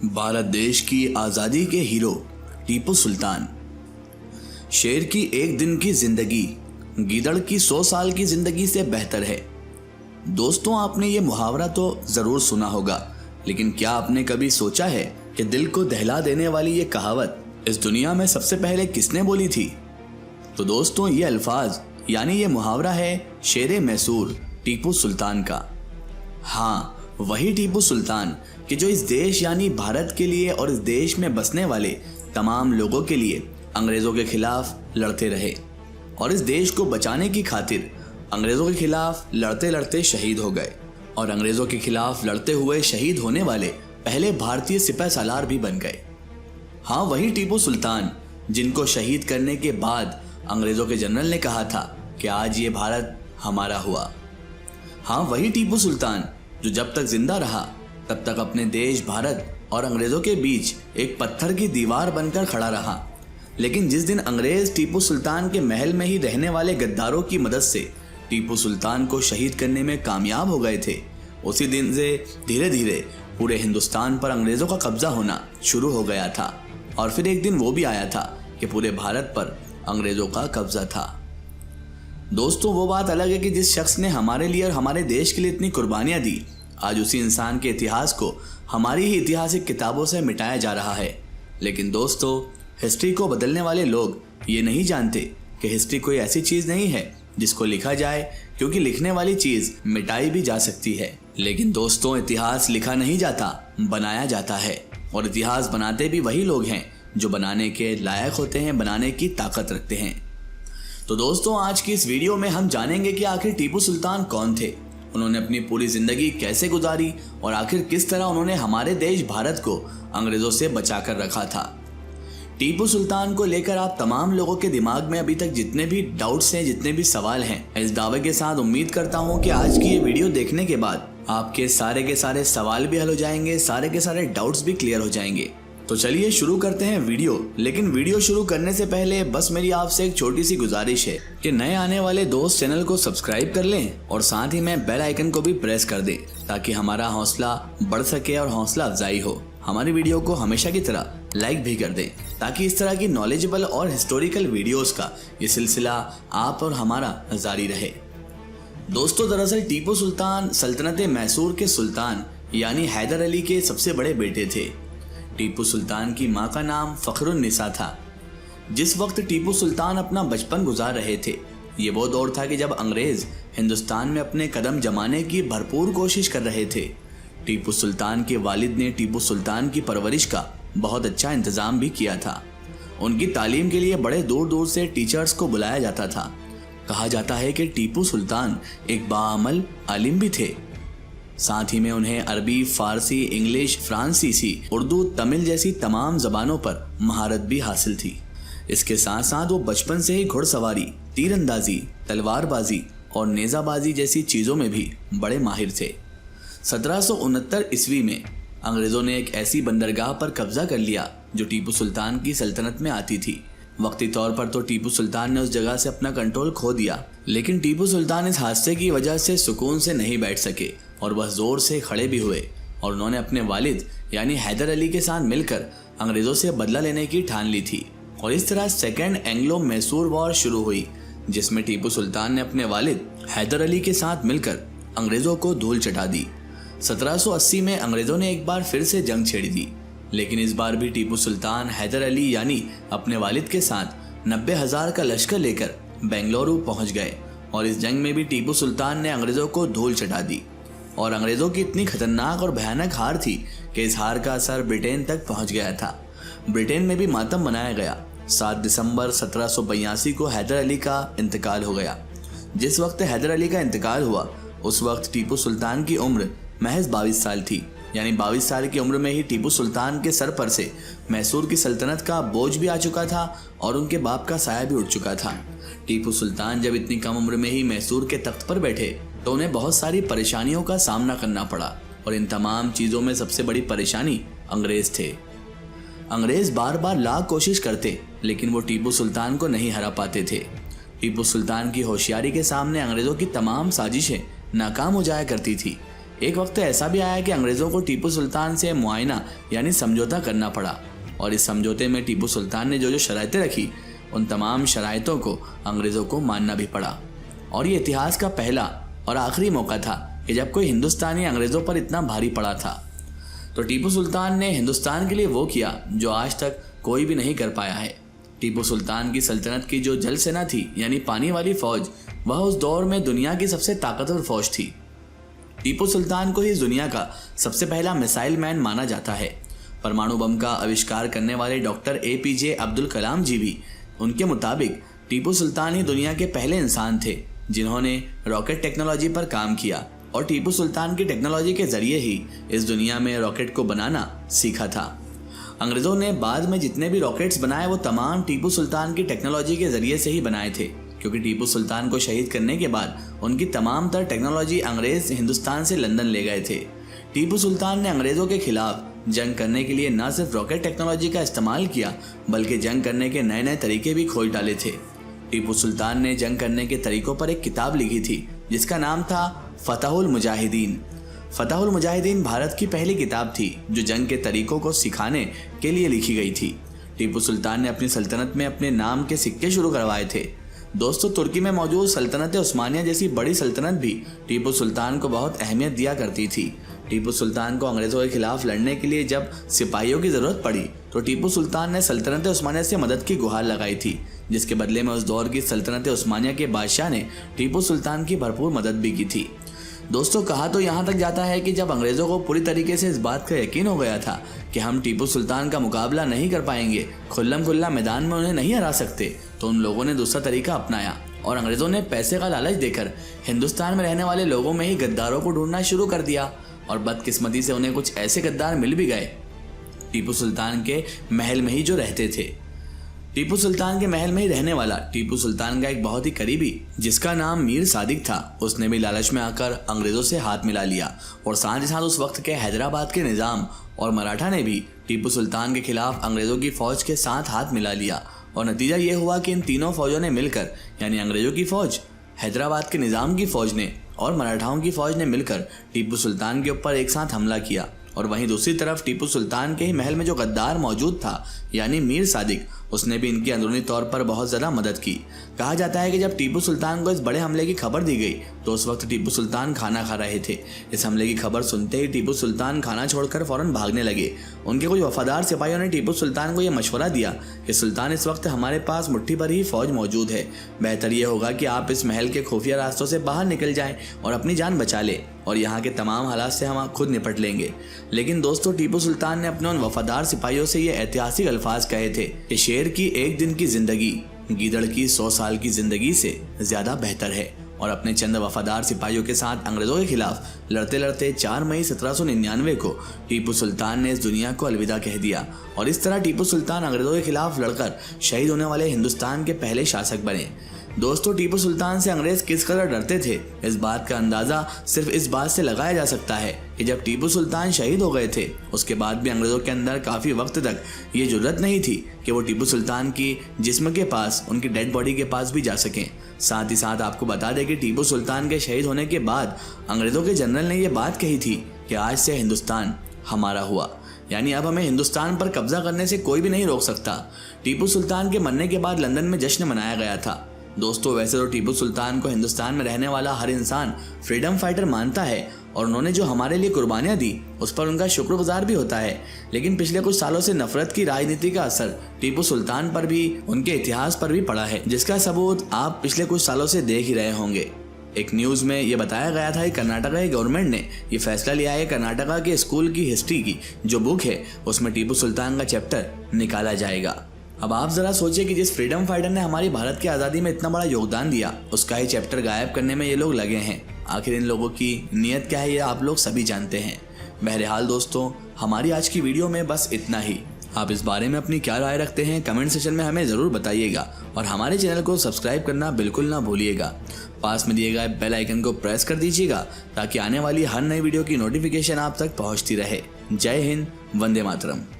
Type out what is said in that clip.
भारत देश की आज़ादी के हीरो टीपू सुल्तान। शेर की एक दिन की जिंदगी गीदड़ की 100 साल की जिंदगी से बेहतर है। दोस्तों, आपने ये मुहावरा तो जरूर सुना होगा, लेकिन क्या आपने कभी सोचा है कि दिल को दहला देने वाली ये कहावत इस दुनिया में सबसे पहले किसने बोली थी? तो दोस्तों, ये अल्फाज यानी ये मुहावरा है शेर मैसूर टीपू सुल्तान का। हाँ, वही टीपू सुल्तान कि जो इस देश यानी भारत के लिए और इस देश में बसने वाले तमाम लोगों के लिए अंग्रेजों के खिलाफ लड़ते रहे और इस देश को बचाने की खातिर अंग्रेजों के खिलाफ लड़ते लड़ते शहीद हो गए और अंग्रेजों के खिलाफ लड़ते हुए शहीद होने वाले पहले भारतीय सिपह सालार भी बन गए। हाँ, वही टीपू सुल्तान जिनको शहीद करने के बाद अंग्रेजों के जनरल ने कहा था कि आज ये भारत हमारा हुआ। हाँ, वही टीपू सुल्तान जो जब तक जिंदा रहा तब तक अपने देश भारत और अंग्रेजों के बीच एक पत्थर की दीवार बनकर खड़ा रहा। लेकिन जिस दिन अंग्रेज टीपू सुल्तान के महल में ही रहने वाले गद्दारों की मदद से टीपू सुल्तान को शहीद करने में कामयाब हो गए थे, उसी दिन से धीरे धीरे पूरे हिंदुस्तान पर अंग्रेजों का कब्जा होना शुरू हो गया था। और फिर एक दिन वो भी आया था कि पूरे भारत पर अंग्रेजों का कब्जा था। दोस्तों, वो बात अलग है कि जिस शख्स ने हमारे लिए और हमारे देश के लिए इतनी कुर्बानियां दी, आज उसी इंसान के इतिहास को हमारी ही ऐतिहासिक किताबों से मिटाया जा रहा है। लेकिन दोस्तों, हिस्ट्री को बदलने वाले लोग ये नहीं जानते कि हिस्ट्री कोई ऐसी चीज नहीं है जिसको लिखा जाए, क्योंकि लिखने वाली चीज मिटाई भी जा सकती है। लेकिन दोस्तों, इतिहास लिखा नहीं जाता, बनाया जाता है। और इतिहास बनाते भी वही लोग हैं जो बनाने के लायक होते हैं, बनाने की ताकत रखते हैं। तो दोस्तों, आज की इस वीडियो में हम जानेंगे कि आखिर टीपू सुल्तान कौन थे, उन्होंने अपनी पूरी जिंदगी कैसे गुजारी और आखिर किस तरह उन्होंने हमारे देश भारत को अंग्रेजों से बचाकर रखा था। टीपू सुल्तान को लेकर आप तमाम लोगों के दिमाग में अभी तक जितने भी डाउट्स हैं, जितने भी सवाल हैं, इस दावे के साथ उम्मीद करता हूं कि आज की ये वीडियो देखने के बाद आपके सारे के सारे सवाल भी हल हो जाएंगे, सारे के सारे डाउट्स भी क्लियर हो जाएंगे। तो चलिए शुरू करते हैं वीडियो। लेकिन वीडियो शुरू करने से पहले बस मेरी आपसे एक छोटी सी गुजारिश है कि नए आने वाले दोस्त चैनल को सब्सक्राइब कर लें और साथ ही में बेल आइकन को भी प्रेस कर दें, ताकि हमारा हौसला बढ़ सके और हौसला अफजाई हो। हमारी वीडियो को हमेशा की तरह लाइक भी कर दें, ताकि इस तरह की नॉलेजेबल और हिस्टोरिकल वीडियोस का ये सिलसिला आप और हमारा जारी रहे। दोस्तों, दरअसल टीपू सुल्तान सल्तनत मैसूर के सुल्तान यानी हैदर अली के सबसे बड़े बेटे थे। टीपू सुल्तान की मां का नाम फखरुन्निसा था। जिस वक्त टीपू सुल्तान अपना बचपन गुजार रहे थे, ये वो दौर था कि जब अंग्रेज हिंदुस्तान में अपने कदम जमाने की भरपूर कोशिश कर रहे थे। टीपू सुल्तान के वालिद ने टीपू सुल्तान की परवरिश का बहुत अच्छा इंतजाम भी किया था। उनकी तालीम के लिए बड़े दूर दूर से टीचर्स को बुलाया जाता था। कहा जाता है कि टीपू सुल्तान एक बाअमल आलिम भी थे। साथ ही में उन्हें अरबी, फारसी, इंग्लिश, फ्रांसीसी, उर्दू, तमिल जैसी तमाम जबानों पर महारत भी हासिल थी। इसके साथ साथ वो बचपन से ही घुड़सवारी, तीरंदाजी, तलवारबाजी और नेजाबाजी जैसी चीज़ों में भी बड़े माहिर थे। 1769 ईस्वी में अंग्रेज़ों ने एक ऐसी बंदरगाह पर कब्जा कर लिया जो टीपू सुल्तान की सल्तनत में आती थी। वक्ती तौर पर तो टीपू सुल्तान ने उस जगह से अपना कंट्रोल खो दिया, लेकिन टीपू सुल्तान इस हादसे की वजह से सुकून से नहीं बैठ सके और वह जोर से खड़े भी हुए और उन्होंने अपने वालिद यानी हैदर अली के साथ मिलकर अंग्रेजों से बदला लेने की ठान ली थी। और इस तरह सेकेंड एंग्लो मैसूर वॉर शुरू हुई, जिसमें टीपू सुल्तान ने अपने वालिद हैदर अली के साथ मिलकर अंग्रेजों को धूल चटा दी। 1780 में अंग्रेजों ने एक बार फिर से जंग छेड़ दी, लेकिन इस बार भी टीपू सुल्तान हैदर अली यानी अपने वालिद के साथ 90,000 का लश्कर लेकर बेंगलुरु पहुंच गए। और इस जंग में भी टीपू सुल्तान ने अंग्रेजों को धूल चटा दी और अंग्रेजों की इतनी खतरनाक और भयानक हार थी कि इस हार का असर ब्रिटेन तक पहुंच गया था। ब्रिटेन में भी मातम मनाया गया। 7 दिसंबर 1782 को हैदर अली का इंतकाल हो गया। जिस वक्त हैदर अली का इंतकाल हुआ, उस वक्त टीपू सुल्तान की उम्र महज 22 साल थी। यानी 22 साल की उम्र में ही टीपू सुल्तान के सर पर से मैसूर की सल्तनत का बोझ भी आ चुका था और उनके बाप का साया भी उठ चुका था। टीपू सुल्तान जब इतनी कम उम्र में ही मैसूर के तख्त पर बैठे तो उन्हें बहुत सारी परेशानियों का सामना करना पड़ा और इन तमाम चीज़ों में सबसे बड़ी परेशानी अंग्रेज थे। अंग्रेज बार बार लाख कोशिश करते, लेकिन वो टीपू सुल्तान को नहीं हरा पाते थे। टीपू सुल्तान की होशियारी के सामने अंग्रेज़ों की तमाम साजिशें नाकाम हो जाया करती थी। एक वक्त ऐसा भी आया कि अंग्रेज़ों को टीपू सुल्तान से मुआयना यानी समझौता करना पड़ा, और इस समझौते में टीपू सुल्तान ने जो जो शराइतें रखी उन तमाम शराइतों को अंग्रेज़ों को मानना भी पड़ा। और ये इतिहास का पहला और आखिरी मौका था कि जब कोई हिंदुस्तानी अंग्रेज़ों पर इतना भारी पड़ा था। तो टीपू सुल्तान ने हिंदुस्तान के लिए वो किया जो आज तक कोई भी नहीं कर पाया है। टीपू सुल्तान की सल्तनत की जो जल सेना थी यानी पानी वाली फौज, वह उस दौर में दुनिया की सबसे ताकतवर फौज थी। टीपू सुल्तान को ही इस दुनिया का सबसे पहला मिसाइल मैन माना जाता है। परमाणु बम का आविष्कार करने वाले डॉक्टर APJ अब्दुल कलाम जी भी उनके मुताबिक टीपू सुल्तान ही दुनिया के पहले इंसान थे जिन्होंने रॉकेट टेक्नोलॉजी पर काम किया, और टीपू सुल्तान की टेक्नोलॉजी के जरिए ही इस दुनिया में रॉकेट को बनाना सीखा था। अंग्रेज़ों ने बाद में जितने भी रॉकेट्स बनाए वो तमाम टीपू सुल्तान की टेक्नोलॉजी के जरिए से ही बनाए थे, क्योंकि टीपू सुल्तान को शहीद करने के बाद उनकी तमाम तर टेक्नोलॉजी अंग्रेज़ हिंदुस्तान से लंदन ले गए थे। टीपू सुल्तान ने अंग्रेज़ों के खिलाफ जंग करने के लिए न सिर्फ रॉकेट टेक्नोलॉजी का इस्तेमाल किया बल्कि जंग करने के नए नए तरीके भी खोज डाले थे। टीपू सुल्तान ने जंग करने के तरीकों पर एक किताब लिखी थी जिसका नाम था फतहुल मुजाहिदीन। फतहुल मुजाहिदीन भारत की पहली किताब थी जो जंग के तरीकों को सिखाने के लिए लिखी गई थी। टीपू सुल्तान ने अपनी सल्तनत में अपने नाम के सिक्के शुरू करवाए थे। दोस्तों, तुर्की में मौजूद सल्तनत उस्मानिया जैसी बड़ी सल्तनत भी टीपू सुल्तान को बहुत अहमियत दिया करती थी। टीपू सुल्तान को अंग्रेज़ों के खिलाफ लड़ने के लिए जब सिपाहियों की ज़रूरत पड़ी तो टीपू सुल्तान ने सल्तनत उस्मानिया से मदद की गुहार लगाई थी, जिसके बदले में उस दौर की सल्तनत उस्मानिया के बादशाह ने टीपू सुल्तान की भरपूर मदद भी की थी। दोस्तों, कहा तो यहाँ तक जाता है कि जब अंग्रेज़ों को पूरी तरीके से इस बात का यकीन हो गया था कि हम टीपू सुल्तान का मुकाबला नहीं कर पाएंगे, खुल्लम खुल्ला मैदान में उन्हें नहीं हरा सकते, तो उन लोगों ने दूसरा तरीका अपनाया और अंग्रेज़ों ने पैसे का लालच देकर हिंदुस्तान में रहने वाले लोगों में ही गद्दारों को ढूंढना शुरू कर दिया। और बदकिस्मती से उन्हें कुछ ऐसे गद्दार मिल भी गए टीपू सुल्तान के महल में ही जो रहते थे। टीपू सुल्तान के महल में ही रहने वाला टीपू सुल्तान का एक बहुत ही करीबी जिसका नाम मीर सादिक था, उसने भी लालच में आकर अंग्रेज़ों से हाथ मिला लिया, और साथ ही साथ उस वक्त के हैदराबाद के निज़ाम और मराठा ने भी टीपू सुल्तान के खिलाफ अंग्रेज़ों की फ़ौज के साथ हाथ मिला लिया। और नतीजा ये हुआ कि इन तीनों फौजों ने मिलकर, यानी अंग्रेज़ों की फ़ौज, हैदराबाद के निज़ाम की फ़ौज ने और मराठाओं की फ़ौज ने मिलकर टीपू सुल्तान के ऊपर एक साथ हमला किया। और वहीं दूसरी तरफ टीपू सुल्तान के ही महल में जो गद्दार मौजूद था यानी मीर सादिक, उसने भी इनकी अंदरूनी तौर पर बहुत ज़्यादा मदद की। कहा जाता है कि जब टीपू सुल्तान को इस बड़े हमले की खबर दी गई तो उस वक्त टीपू सुल्तान खाना खा रहे थे। इस हमले की खबर सुनते ही टीपू सुल्तान खाना छोड़कर फ़ौरन भागने लगे। उनके कुछ वफादार सिपाहियों ने टीपू सुल्तान को यह मशवरा दिया कि सुल्तान, इस वक्त हमारे पास मुट्ठी भर ही फ़ौज मौजूद है, बेहतर यह होगा कि आप इस महल के खुफिया रास्तों से बाहर निकल जाएं और अपनी जान बचा लें, और यहाँ के तमाम हालात से हम खुद निपट लेंगे। लेकिन दोस्तों, टीपू सुल्तान ने अपने उन वफादार सिपाहियों से ये ऐतिहासिक अल्फाज कहे थे कि शेर की एक दिन की जिंदगी गीदड़ की 100 साल की जिंदगी से ज्यादा बेहतर है। और अपने चंद वफादार सिपाहियों के साथ अंग्रेज़ों के खिलाफ लड़ते लड़ते 4 मई 1799 को टीपू सुल्तान ने इस दुनिया को अलविदा कह दिया। और इस तरह टीपू सुल्तान अंग्रेज़ों के खिलाफ लड़कर शहीद होने वाले हिंदुस्तान के पहले शासक बने। दोस्तों, टीपू सुल्तान से अंग्रेज़ किस कदर डरते थे, इस बात का अंदाज़ा सिर्फ इस बात से लगाया जा सकता है कि जब टीपू सुल्तान शहीद हो गए थे उसके बाद भी अंग्रेज़ों के अंदर काफ़ी वक्त तक ये जुर्रत नहीं थी कि वो टीपू सुल्तान की जिस्म के पास, उनकी डेड बॉडी के पास भी जा सकें। साथ ही साथ आपको बता दें कि टीपू सुल्तान के शहीद होने के बाद अंग्रेज़ों के जनरल ने यह बात कही थी कि आज से हिंदुस्तान हमारा हुआ, यानी अब हमें हिंदुस्तान पर कब्जा करने से कोई भी नहीं रोक सकता। टीपू सुल्तान के मरने के बाद लंदन में जश्न मनाया गया था। दोस्तों, वैसे तो टीपू सुल्तान को हिंदुस्तान में रहने वाला हर इंसान फ्रीडम फाइटर मानता है और उन्होंने जो हमारे लिए कुर्बानियां दी उस पर उनका शुक्रगुजार भी होता है। लेकिन पिछले कुछ सालों से नफरत की राजनीति का असर टीपू सुल्तान पर भी, उनके इतिहास पर भी पड़ा है, जिसका सबूत आप पिछले कुछ सालों से देख ही रहे होंगे। एक न्यूज़ में ये बताया गया था कि कर्नाटका की गवर्नमेंट ने ये फैसला लिया है कर्नाटका के स्कूल की हिस्ट्री की जो बुक है उसमें टीपू सुल्तान का चैप्टर निकाला जाएगा। अब आप जरा सोचिए कि जिस फ्रीडम फाइटर ने हमारी भारत की आज़ादी में इतना बड़ा योगदान दिया उसका ही चैप्टर गायब करने में ये लोग लगे हैं। आखिर इन लोगों की नीयत क्या है ये आप लोग सभी जानते हैं। बहरहाल दोस्तों, हमारी आज की वीडियो में बस इतना ही। आप इस बारे में अपनी क्या राय रखते हैं कमेंट सेक्शन में हमें ज़रूर बताइएगा और हमारे चैनल को सब्सक्राइब करना बिल्कुल ना भूलिएगा। पास में दिए गए बेल आइकन को प्रेस कर दीजिएगा ताकि आने वाली हर नई वीडियो की नोटिफिकेशन आप तक पहुंचती रहे। जय हिंद, वंदे मातरम।